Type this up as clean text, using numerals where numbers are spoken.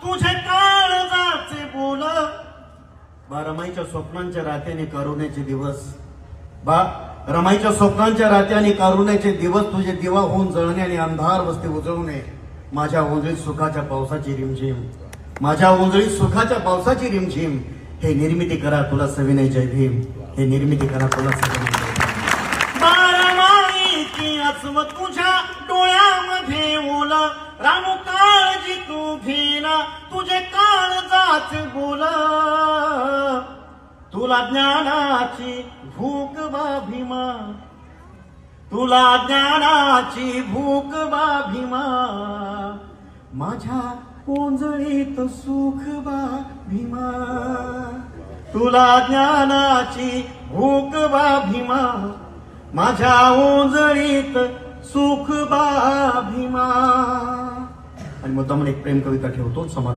तुझे काळजाचे बोल. बा रमाईच्या स्वप्नांच्या रात्याने करुण्याचे दिवस, बा रमाईच्या स्वप्नांच्या रात्याने करुण्याचे दिवस, तुझे दिवा होऊन जळणे आणि अंधार वस्ती उजळवणे. माझ्या ओंजळीत सुखाच्या पावसाची रिमझिम, माझ्या ओंजळीत सुखाच्या पावसाची रिमझिम. हे निर्मिती करा तुला सविनय जय भीम, हे निर्मिती करा तुला सविनय जय भीम. बारमाईची अस्व तुझ्या डोळ्यामध्ये ओल, रामू काळजी तू घेना तुझे काळजाचे बोल. तुला ज्ञानाची भूक बा भीमा, तुला ज्ञानाची भूक बा भीमा. माझ्या ओंजळीत सुख बा भीमा, तुला ज्ञानाची भूक बा भीमा. माझ्या ओंजळीत सुख बा भीमा. आणि मुद्दाम एक प्रेम कविता ठेवतो.